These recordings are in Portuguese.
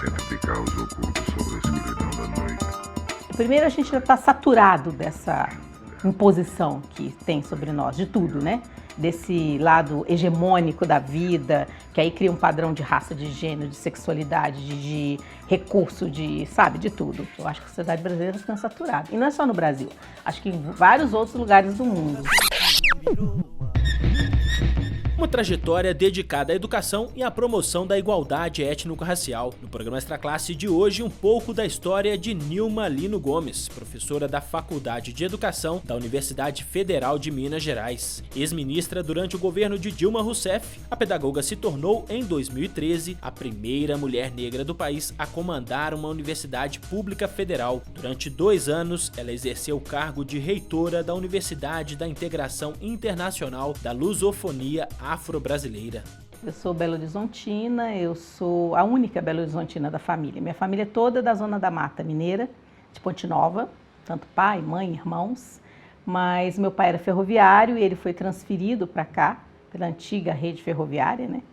entre de caos ocultos sobre a escuridão da noite. Primeiro, a gente já está saturado dessa imposição que tem sobre nós, de tudo, né? Desse lado hegemônico da vida, que aí cria um padrão de raça, de gênero, de sexualidade, de recurso, sabe, de tudo. Eu acho que a sociedade brasileira está saturada. E não é só no Brasil, acho que em vários outros lugares do mundo. Uma trajetória dedicada à educação e à promoção da igualdade étnico-racial. No programa Extra Classe de hoje, um pouco da história de Nilma Lino Gomes, professora da Faculdade de Educação da Universidade Federal de Minas Gerais. Ex-ministra durante o governo de Dilma Rousseff, a pedagoga se tornou, em 2013, a primeira mulher negra do país a comandar uma universidade pública federal. Durante 2 anos, ela exerceu o cargo de reitora da Universidade da Integração Internacional da Lusofonia Afro-Brasileira. Eu sou belo-horizontina, eu sou a única belo-horizontina da família. Minha família é toda da Zona da Mata Mineira, de Ponte Nova, tanto pai, mãe, irmãos. Mas meu pai era ferroviário e ele foi transferido para cá, pela antiga rede ferroviária, né?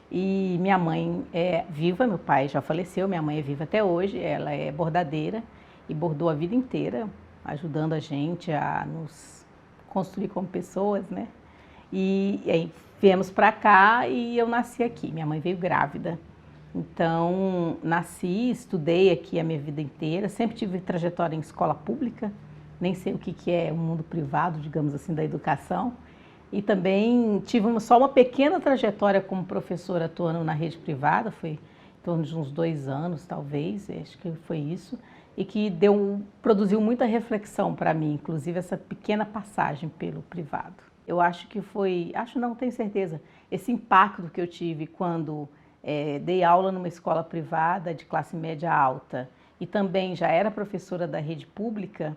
E minha mãe é viva, meu pai já faleceu, minha mãe é viva até hoje, ela é bordadeira e bordou a vida inteira, ajudando a gente a nos construir como pessoas, né? E aí viemos para cá e eu nasci aqui. Minha mãe veio grávida. Então, nasci, estudei aqui a minha vida inteira. Sempre tive trajetória em escola pública. Nem sei o que é o mundo privado, digamos assim, da educação. E também tive só uma pequena trajetória como professora atuando na rede privada. Foi em torno de uns 2 anos, talvez. Acho que foi isso. E que produziu muita reflexão para mim, inclusive essa pequena passagem pelo privado. Eu acho que tenho certeza, esse impacto que eu tive quando dei aula numa escola privada de classe média alta e também já era professora da rede pública,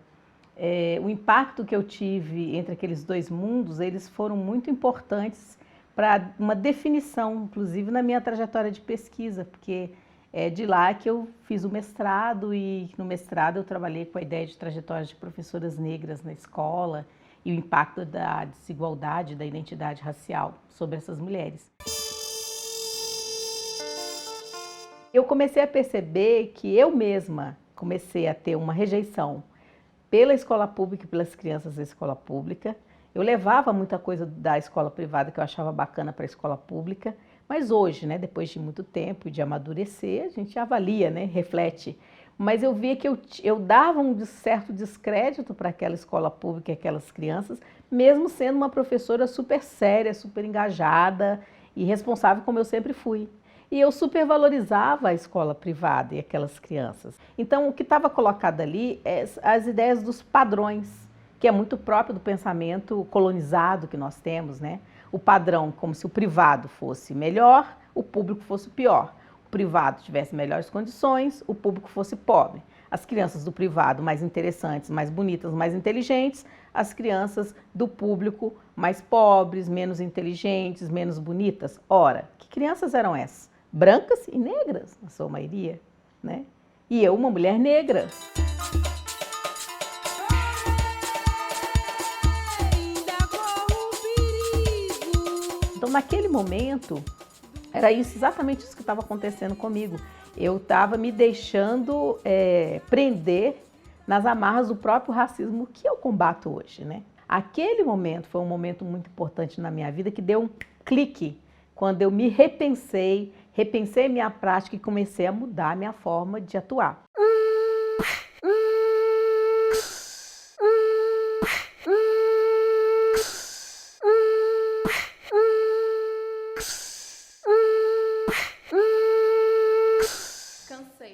o impacto que eu tive entre aqueles 2 mundos, eles foram muito importantes para uma definição, inclusive na minha trajetória de pesquisa, porque é de lá que eu fiz o mestrado e no mestrado eu trabalhei com a ideia de trajetórias de professoras negras na escola, e o impacto da desigualdade, da identidade racial sobre essas mulheres. Eu comecei a perceber que eu mesma comecei a ter uma rejeição pela escola pública e pelas crianças da escola pública. Eu levava muita coisa da escola privada que eu achava bacana para a escola pública, mas hoje, né, depois de muito tempo de amadurecer, a gente avalia, né, reflete. Mas eu via que eu dava um certo descrédito para aquela escola pública e aquelas crianças, mesmo sendo uma professora super séria, super engajada e responsável como eu sempre fui. E eu supervalorizava a escola privada e aquelas crianças. Então, o que estava colocado ali é as ideias dos padrões, que é muito próprio do pensamento colonizado que nós temos, né? O padrão como se o privado fosse melhor, o público fosse pior. Privado tivesse melhores condições, o público fosse pobre. As crianças do privado mais interessantes, mais bonitas, mais inteligentes, as crianças do público mais pobres, menos inteligentes, menos bonitas. Ora, que crianças eram essas? Brancas e negras, na sua maioria, né? E eu, uma mulher negra. Então, naquele momento, era exatamente isso que estava acontecendo comigo. Eu estava me deixando prender nas amarras do próprio racismo que eu combato hoje, né? Aquele momento foi um momento muito importante na minha vida que deu um clique quando eu me repensei minha prática e comecei a mudar a minha forma de atuar.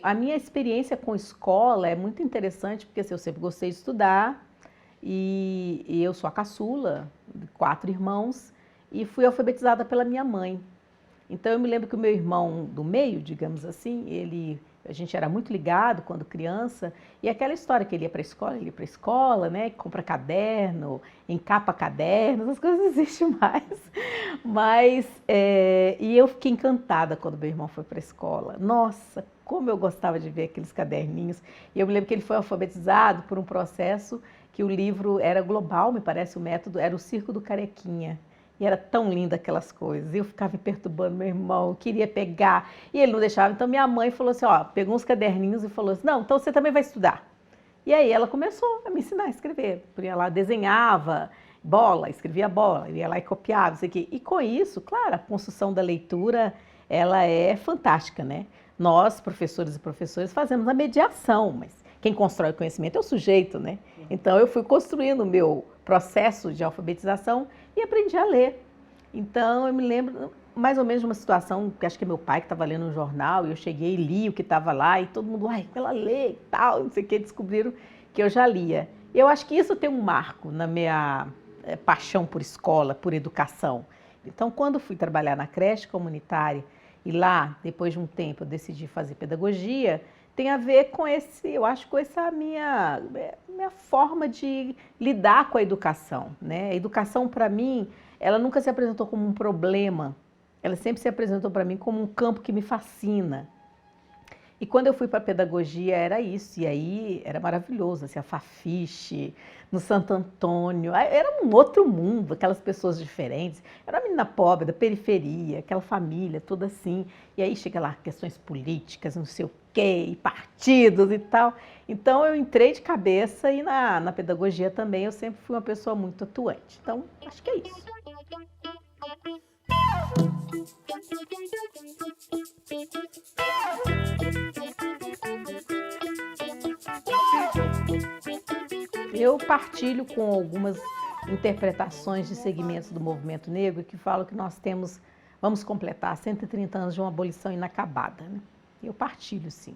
A minha experiência com escola é muito interessante, porque assim, eu sempre gostei de estudar e eu sou a caçula de 4 irmãos e fui alfabetizada pela minha mãe. Então eu me lembro que o meu irmão do meio, digamos assim, a gente era muito ligado quando criança, e aquela história que ele ia para a escola, né, compra caderno, encapa caderno, essas coisas não existem mais. E eu fiquei encantada quando meu irmão foi para a escola. Nossa, como eu gostava de ver aqueles caderninhos. E eu me lembro que ele foi alfabetizado por um processo que o livro era global, me parece, o método era o Circo do Carequinha, E era tão linda aquelas coisas. Eu ficava me perturbando meu irmão, queria pegar, e ele não deixava. Então minha mãe falou assim, ó, pegou uns caderninhos e falou assim, não, então você também vai estudar. E aí ela começou a me ensinar a escrever. Eu ia lá, desenhava bola, escrevia bola, ia lá e copiava, isso aqui. E com isso, claro, a construção da leitura, ela é fantástica, né? Nós, professores e professoras, fazemos a mediação, mas quem constrói o conhecimento é o sujeito, né? Então eu fui construindo o meu processo de alfabetização e aprendi a ler. Então eu me lembro mais ou menos de uma situação que acho que meu pai que estava lendo um jornal e eu cheguei e li o que estava lá e todo mundo, ai, ela lê e tal, não sei o que, descobriram que eu já lia. E eu acho que isso tem um marco na minha paixão por escola, por educação. Então quando fui trabalhar na creche comunitária e lá, depois de um tempo, eu decidi fazer pedagogia, tem a ver com eu acho, com essa minha forma de lidar com a educação, né? A educação, para mim, ela nunca se apresentou como um problema, ela sempre se apresentou para mim como um campo que me fascina. E quando eu fui para a pedagogia era isso, e aí era maravilhoso, assim, a Fafiche, no Santo Antônio, era um outro mundo, aquelas pessoas diferentes, era uma menina pobre da periferia, aquela família toda assim, e aí chega lá questões políticas, não sei o quê, e partidos e tal. Então eu entrei de cabeça e na pedagogia também eu sempre fui uma pessoa muito atuante. Então acho que é isso. Eu partilho com algumas interpretações de segmentos do movimento negro que falam que nós vamos completar 130 anos de uma abolição inacabada, né? Eu partilho, sim.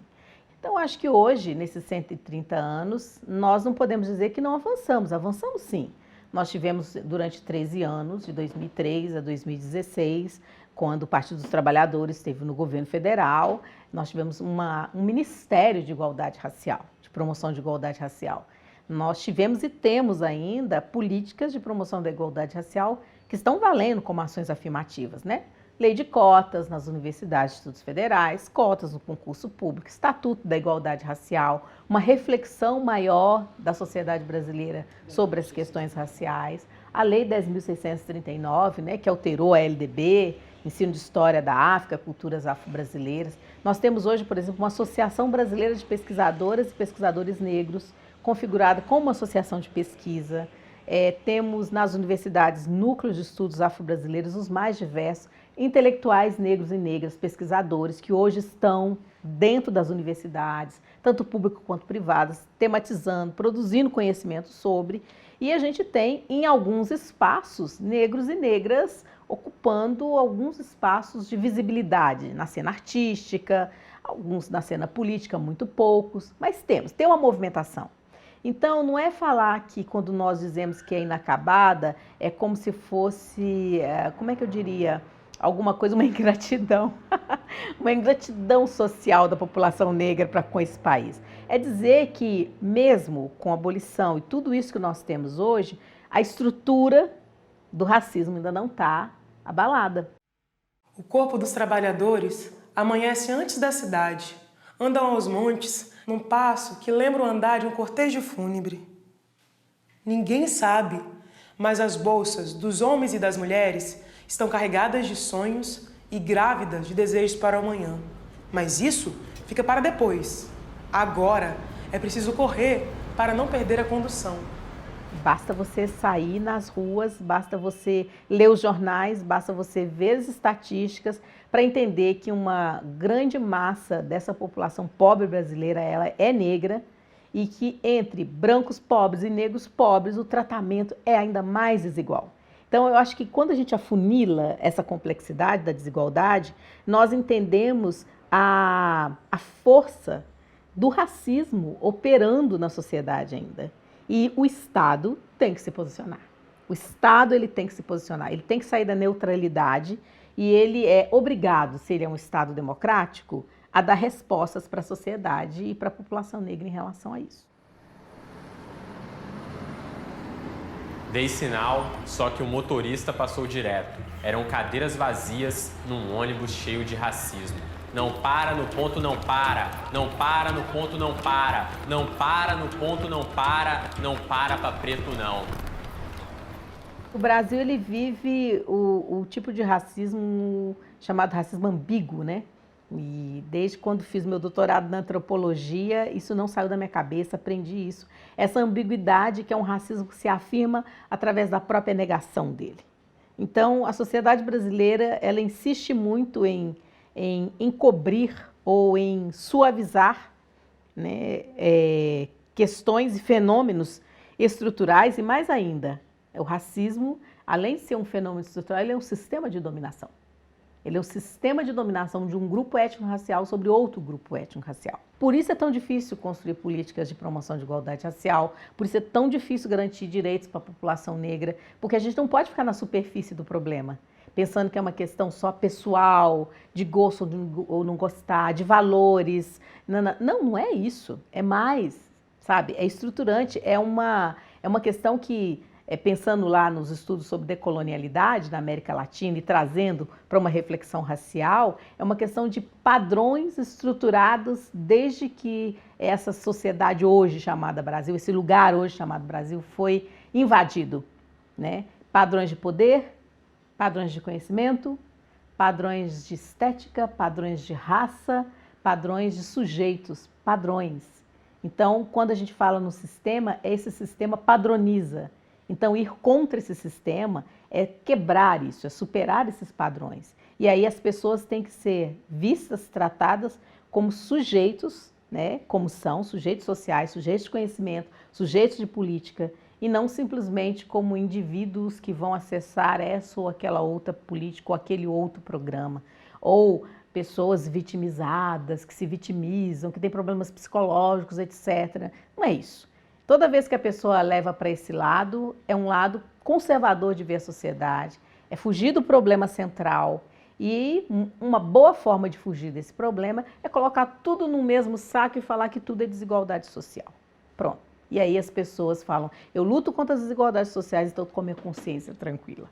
Então, acho que hoje, nesses 130 anos, nós não podemos dizer que não avançamos. Avançamos, sim. Nós tivemos, durante 13 anos, de 2003 a 2016, quando o Partido dos Trabalhadores esteve no governo federal, nós tivemos um Ministério de Igualdade Racial, de promoção de igualdade racial. Nós tivemos e temos ainda políticas de promoção da igualdade racial que estão valendo como ações afirmativas, né? Lei de cotas nas universidades e institutos federais, cotas no concurso público, Estatuto da Igualdade Racial, uma reflexão maior da sociedade brasileira sobre as questões raciais, a Lei 10.639, né, que alterou a LDB, Ensino de História da África, Culturas Afro-Brasileiras. Nós temos hoje, por exemplo, uma Associação Brasileira de Pesquisadoras e Pesquisadores Negros, configurada como uma associação de pesquisa. Temos nas universidades núcleos de estudos afro-brasileiros os mais diversos, intelectuais negros e negras, pesquisadores que hoje estão dentro das universidades, tanto público quanto privadas, tematizando, produzindo conhecimento sobre, e a gente tem em alguns espaços negros e negras ocupando alguns espaços de visibilidade na cena artística, alguns na cena política, muito poucos, mas tem uma movimentação. Então, não é falar que quando nós dizemos que é inacabada, é como se fosse, como é que eu diria, alguma coisa, uma ingratidão, uma ingratidão social da população negra para com esse país. É dizer que, mesmo com a abolição e tudo isso que nós temos hoje, a estrutura do racismo ainda não está abalada. O corpo dos trabalhadores amanhece antes da cidade, andam aos montes, num passo que lembra o andar de um cortejo fúnebre. Ninguém sabe, mas as bolsas dos homens e das mulheres estão carregadas de sonhos e grávidas de desejos para o amanhã. Mas isso fica para depois. Agora é preciso correr para não perder a condução. Basta você sair nas ruas, basta você ler os jornais, basta você ver as estatísticas para entender que uma grande massa dessa população pobre brasileira, ela é negra e que entre brancos pobres e negros pobres o tratamento é ainda mais desigual. Então eu acho que quando a gente afunila essa complexidade da desigualdade, nós entendemos a força do racismo operando na sociedade ainda. E o Estado tem que se posicionar. O Estado ele tem que se posicionar, ele tem que sair da neutralidade e ele é obrigado, se ele é um Estado democrático, a dar respostas para a sociedade e para a população negra em relação a isso. Dei sinal, só que o motorista passou direto. Eram cadeiras vazias num ônibus cheio de racismo. Não para no ponto, não para. Não para no ponto, não para. Não para no ponto, não para. Não para pra preto, não. O Brasil ele vive o tipo de racismo chamado racismo ambíguo, né? E desde quando fiz meu doutorado na antropologia, isso não saiu da minha cabeça, aprendi isso. Essa ambiguidade que é um racismo que se afirma através da própria negação dele. Então, a sociedade brasileira, ela insiste muito em encobrir ou em suavizar, né, questões e fenômenos estruturais e mais ainda, o racismo, além de ser um fenômeno estrutural, ele é um sistema de dominação. Ele é um sistema de dominação de um grupo étnico-racial sobre outro grupo étnico-racial. Por isso é tão difícil construir políticas de promoção de igualdade racial, por isso é tão difícil garantir direitos para a população negra, porque a gente não pode ficar na superfície do problema, pensando que é uma questão só pessoal, de gosto ou não gostar, de valores. Não é isso, é mais, sabe? É estruturante, é uma questão que... pensando lá nos estudos sobre decolonialidade na América Latina e trazendo para uma reflexão racial, é uma questão de padrões estruturados desde que essa sociedade hoje chamada Brasil, esse lugar hoje chamado Brasil foi invadido, né? Padrões de poder, padrões de conhecimento, padrões de estética, padrões de raça, padrões de sujeitos, padrões. Então, quando a gente fala no sistema, esse sistema padroniza. Então, ir contra esse sistema é quebrar isso, é superar esses padrões. E aí as pessoas têm que ser vistas, tratadas como sujeitos, né? Como são, sujeitos sociais, sujeitos de conhecimento, sujeitos de política, e não simplesmente como indivíduos que vão acessar essa ou aquela outra política ou aquele outro programa. Ou pessoas vitimizadas, que se vitimizam, que têm problemas psicológicos, etc. Não é isso. Toda vez que a pessoa leva para esse lado, é um lado conservador de ver a sociedade, é fugir do problema central. E uma boa forma de fugir desse problema é colocar tudo no mesmo saco e falar que tudo é desigualdade social. Pronto. E aí as pessoas falam, eu luto contra as desigualdades sociais, então estou com a minha consciência tranquila.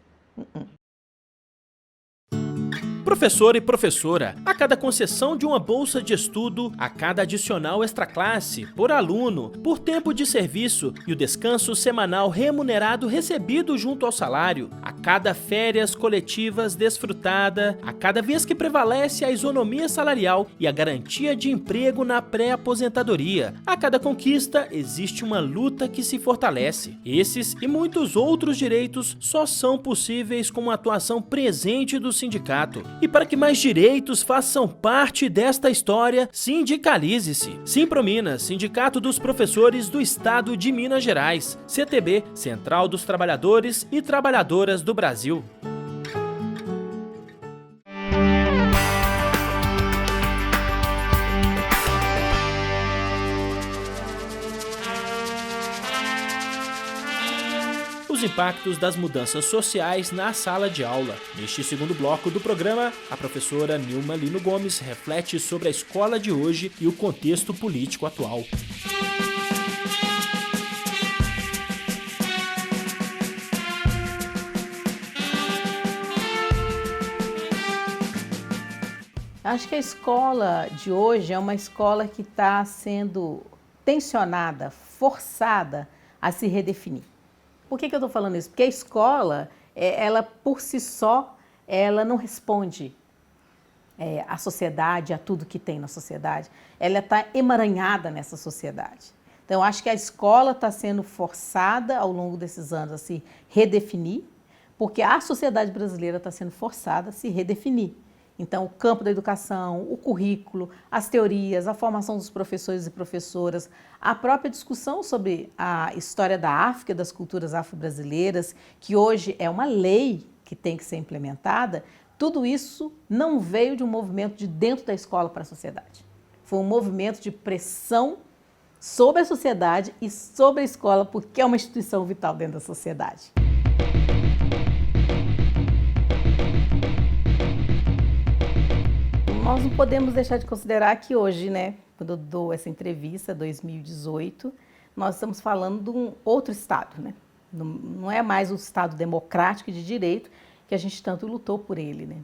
Professor e professora, a cada concessão de uma bolsa de estudo, a cada adicional extraclasse, por aluno, por tempo de serviço e o descanso semanal remunerado recebido junto ao salário, a cada férias coletivas desfrutada, a cada vez que prevalece a isonomia salarial e a garantia de emprego na pré-aposentadoria, a cada conquista existe uma luta que se fortalece. Esses e muitos outros direitos só são possíveis com uma atuação presente do sindicato. E para que mais direitos façam parte desta história, sindicalize-se. Simprominas, Sindicato dos Professores do Estado de Minas Gerais. CTB, Central dos Trabalhadores e Trabalhadoras do Brasil. Os impactos das mudanças sociais na sala de aula. Neste segundo bloco do programa, a professora Nilma Lino Gomes reflete sobre a escola de hoje e o contexto político atual. Acho que a escola de hoje é uma escola que está sendo tensionada, forçada a se redefinir. Por que eu estou falando isso? Porque a escola, ela por si só, ela não responde à sociedade, a tudo que tem na sociedade. Ela está emaranhada nessa sociedade. Então, acho que a escola está sendo forçada ao longo desses anos a se redefinir, porque a sociedade brasileira está sendo forçada a se redefinir. Então, o campo da educação, o currículo, as teorias, a formação dos professores e professoras, a própria discussão sobre a história da África, das culturas afro-brasileiras, que hoje é uma lei que tem que ser implementada, tudo isso não veio de um movimento de dentro da escola para a sociedade. Foi um movimento de pressão sobre a sociedade e sobre a escola, porque é uma instituição vital dentro da sociedade. Nós não podemos deixar de considerar que hoje, né, quando eu dou essa entrevista, 2018, nós estamos falando de um outro Estado, né? Não é mais o Estado democrático e de direito que a gente tanto lutou por ele, né?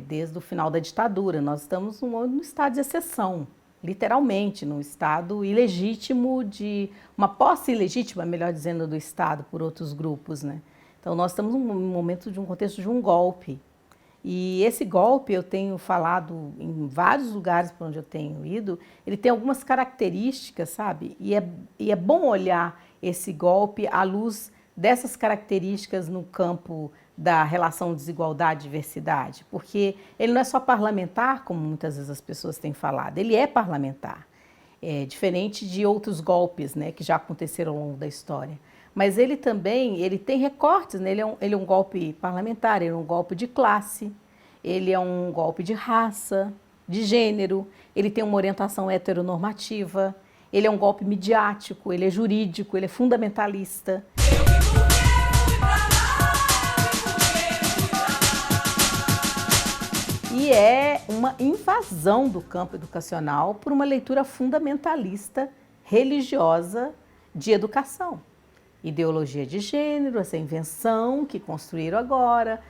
Desde o final da ditadura, nós estamos num estado de exceção, literalmente, num estado ilegítimo, de uma posse ilegítima, melhor dizendo, do Estado por outros grupos, né? Então, nós estamos num momento de um contexto de um golpe. E esse golpe, eu tenho falado em vários lugares por onde eu tenho ido, ele tem algumas características, sabe? E é bom olhar esse golpe à luz dessas características no campo da relação desigualdade-diversidade, porque ele não é só parlamentar, como muitas vezes as pessoas têm falado, ele é parlamentar, diferente de outros golpes, né, que já aconteceram ao longo da história. Mas ele também, ele tem recortes, né? Ele é um golpe parlamentar, ele é um golpe de classe, ele é um golpe de raça, de gênero, ele tem uma orientação heteronormativa, ele é um golpe midiático, ele é jurídico, ele é fundamentalista. E é uma invasão do campo educacional por uma leitura fundamentalista, religiosa de educação. Ideologia de gênero, essa invenção que construíram agora,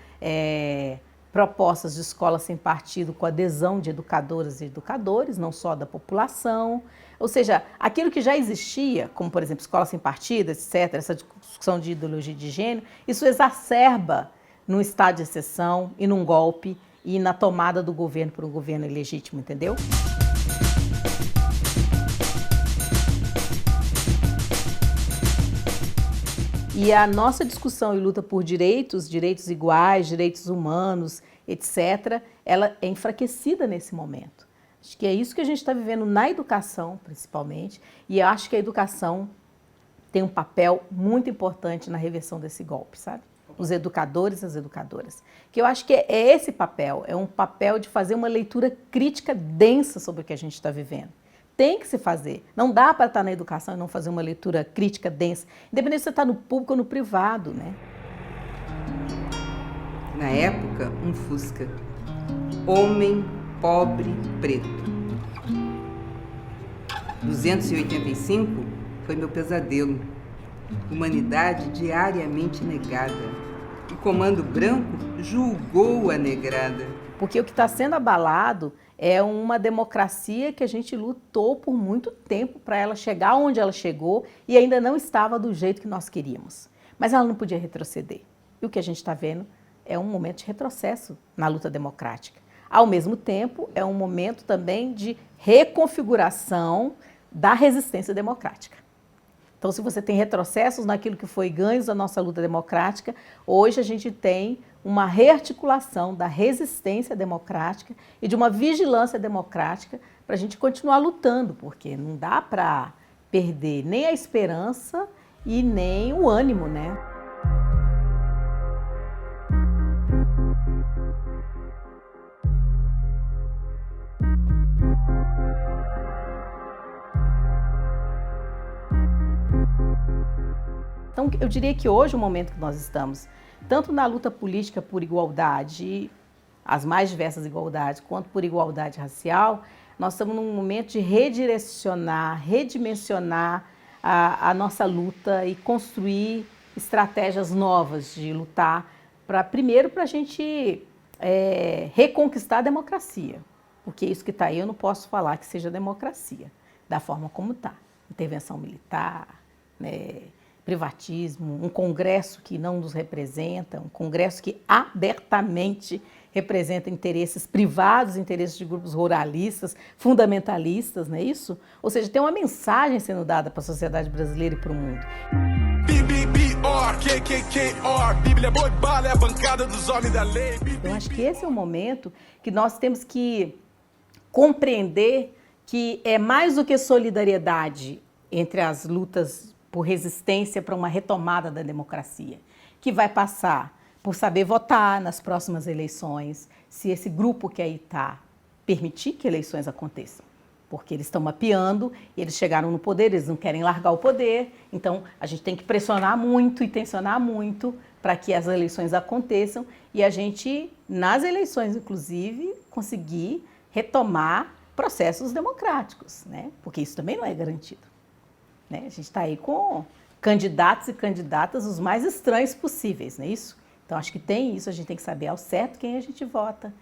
propostas de escola sem partido com adesão de educadoras e educadores, não só da população. Ou seja, aquilo que já existia, como por exemplo escola sem partido, etc., essa discussão de ideologia de gênero, isso exacerba num estado de exceção e num golpe e na tomada do governo por um governo ilegítimo, entendeu? E a nossa discussão e luta por direitos iguais, direitos humanos, etc., ela é enfraquecida nesse momento. Acho que é isso que a gente está vivendo na educação, principalmente, e eu acho que a educação tem um papel muito importante na reversão desse golpe, sabe? Os educadores e as educadoras. Que eu acho que é esse papel, é um papel de fazer uma leitura crítica densa sobre o que a gente está vivendo. Tem que se fazer. Não dá para estar na educação e não fazer uma leitura crítica densa, independente se você está no público ou no privado, né? Na época, um Fusca. Homem, pobre, preto. 285 foi meu pesadelo. Humanidade diariamente negada. O comando branco julgou a negrada. Porque o que está sendo abalado é uma democracia que a gente lutou por muito tempo para ela chegar onde ela chegou e ainda não estava do jeito que nós queríamos. Mas ela não podia retroceder. E o que a gente está vendo é um momento de retrocesso na luta democrática. Ao mesmo tempo, é um momento também de reconfiguração da resistência democrática. Então, se você tem retrocessos naquilo que foi ganhos da nossa luta democrática, hoje a gente tem uma rearticulação da resistência democrática e de uma vigilância democrática para a gente continuar lutando, porque não dá para perder nem a esperança e nem o ânimo, né? Então, eu diria que hoje, o momento que nós estamos, tanto na luta política por igualdade, as mais diversas igualdades, quanto por igualdade racial, nós estamos num momento de redirecionar, redimensionar a nossa luta e construir estratégias novas de lutar, primeiro para a gente reconquistar a democracia, porque isso que está aí eu não posso falar que seja democracia, da forma como está. Intervenção militar, né? Privatismo, um Congresso que não nos representa, um Congresso que abertamente representa interesses privados, interesses de grupos ruralistas, fundamentalistas, não é isso? Ou seja, tem uma mensagem sendo dada para a sociedade brasileira e para o mundo. Eu acho que esse é o momento que nós temos que compreender que é mais do que solidariedade entre as lutas por resistência para uma retomada da democracia, que vai passar por saber votar nas próximas eleições, se esse grupo que aí está permitir que eleições aconteçam, porque eles estão mapeando, eles chegaram no poder, eles não querem largar o poder, então a gente tem que pressionar muito e tensionar muito para que as eleições aconteçam e a gente, nas eleições inclusive, conseguir retomar processos democráticos, né? Porque isso também não é garantido. Né? A gente está aí com candidatos e candidatas os mais estranhos possíveis, não é isso? Então, acho que tem isso, a gente tem que saber ao certo quem a gente vota,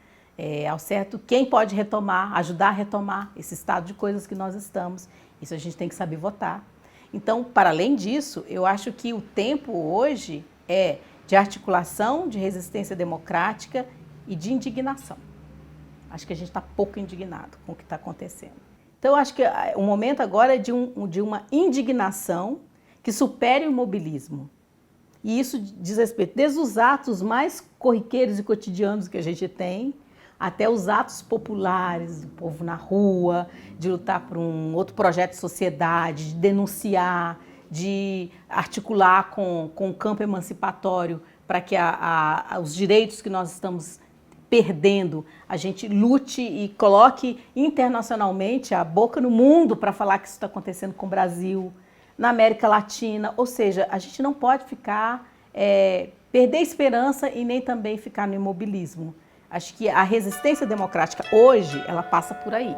ao certo quem pode retomar, ajudar a retomar esse estado de coisas que nós estamos. Isso a gente tem que saber votar. Então, para além disso, eu acho que o tempo hoje é de articulação, de resistência democrática e de indignação. Acho que a gente está pouco indignado com o que está acontecendo. Então, eu acho que o momento agora é de uma indignação que supere o imobilismo. E isso diz respeito desde os atos mais corriqueiros e cotidianos que a gente tem, até os atos populares, do povo na rua, de lutar por um outro projeto de sociedade, de denunciar, de articular com o campo emancipatório para que os direitos que nós estamos perdendo, a gente lute e coloque internacionalmente a boca no mundo para falar que isso está acontecendo com o Brasil, na América Latina. Ou seja, a gente não pode ficar, perder esperança e nem também ficar no imobilismo. Acho que a resistência democrática hoje, ela passa por aí.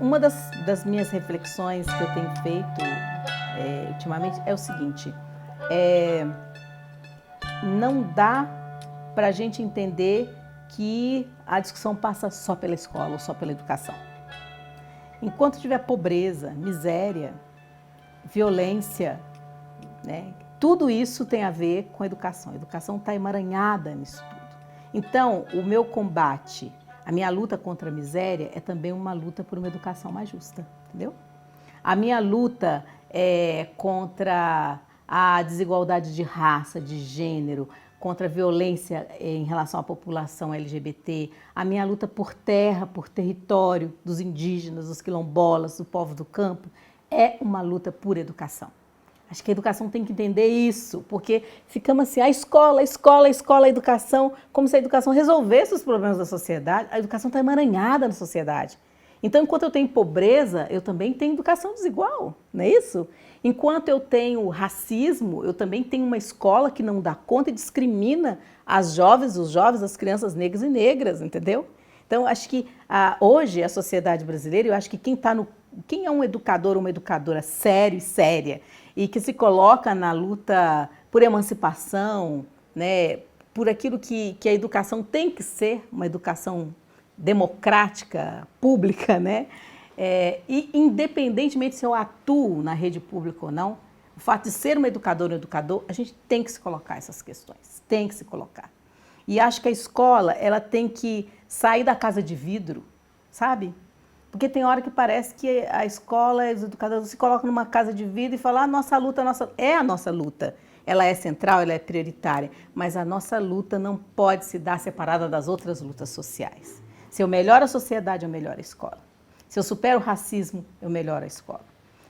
Uma das minhas reflexões que eu tenho feito ultimamente é o seguinte, não dá para a gente entender que a discussão passa só pela escola ou só pela educação. Enquanto tiver pobreza, miséria, violência, né, tudo isso tem a ver com a educação. A educação está emaranhada nisso tudo. Então, o meu combate, a minha luta contra a miséria é também uma luta por uma educação mais justa, entendeu? A minha luta contra a desigualdade de raça, de gênero, contra a violência em relação à população LGBT, a minha luta por terra, por território dos indígenas, dos quilombolas, do povo do campo, é uma luta por educação. Acho que a educação tem que entender isso, porque ficamos assim, a escola, a educação, como se a educação resolvesse os problemas da sociedade. A educação está emaranhada na sociedade. Então, enquanto eu tenho pobreza, eu também tenho educação desigual, não é isso? Enquanto eu tenho racismo, eu também tenho uma escola que não dá conta e discrimina as jovens, os jovens, as crianças negras e negras, entendeu? Então, acho que hoje a sociedade brasileira, eu acho que quem é um educador ou uma educadora sério e séria e que se coloca na luta por emancipação, né, por aquilo que a educação tem que ser, uma educação democrática, pública, né? E independentemente se eu atuo na rede pública ou não, o fato de ser uma educadora ou educador, a gente tem que se colocar essas questões, tem que se colocar. E acho que a escola, ela tem que sair da casa de vidro, sabe? Porque tem hora que parece que a escola, os educadores se colocam numa casa de vidro e falam, a nossa luta, é a nossa luta. Ela é central, ela é prioritária, mas a nossa luta não pode se dar separada das outras lutas sociais. Se eu melhoro a sociedade, eu melhoro a escola. Se eu supero o racismo, eu melhoro a escola.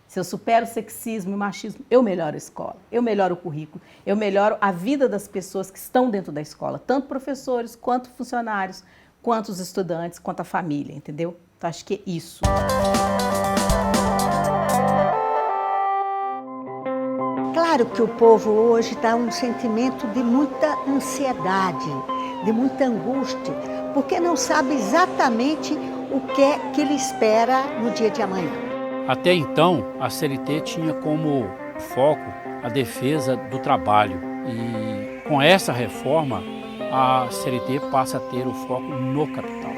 Se eu supero o sexismo e o machismo, eu melhoro a escola. Eu melhoro o currículo. Eu melhoro a vida das pessoas que estão dentro da escola. Tanto professores, quanto funcionários, quanto os estudantes, quanto a família, entendeu? Então, acho que é isso. Claro que o povo hoje está um sentimento de muita ansiedade, de muita angústia, porque não sabe exatamente o que é que ele espera no dia de amanhã. Até então, a CLT tinha como foco a defesa do trabalho e com essa reforma, a CLT passa a ter o foco no capital.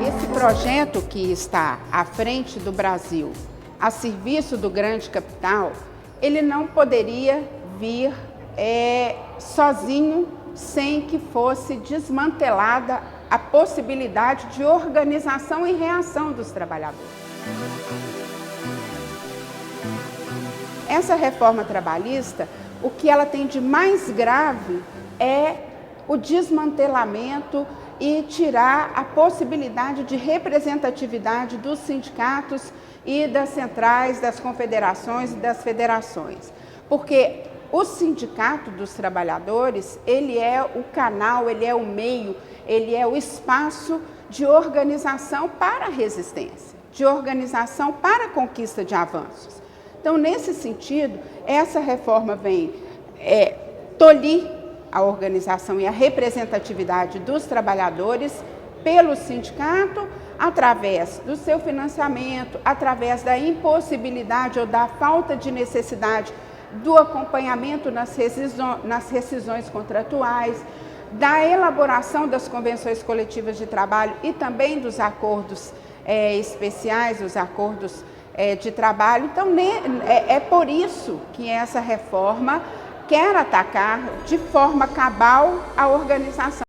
Esse projeto que está à frente do Brasil, a serviço do grande capital, ele não poderia vir sozinho, sem que fosse desmantelada a possibilidade de organização e reação dos trabalhadores. Essa reforma trabalhista, o que ela tem de mais grave é o desmantelamento e tirar a possibilidade de representatividade dos sindicatos e das centrais, das confederações e das federações. Porque o sindicato dos trabalhadores, ele é o canal, ele é o meio, ele é o espaço de organização para a resistência, de organização para a conquista de avanços. Então, nesse sentido, essa reforma vem tolir a organização e a representatividade dos trabalhadores pelo sindicato, através do seu financiamento, através da impossibilidade ou da falta de necessidade do acompanhamento nas rescisões contratuais, da elaboração das convenções coletivas de trabalho e também dos acordos especiais, os acordos de trabalho. Então, é por isso que essa reforma quer atacar de forma cabal a organização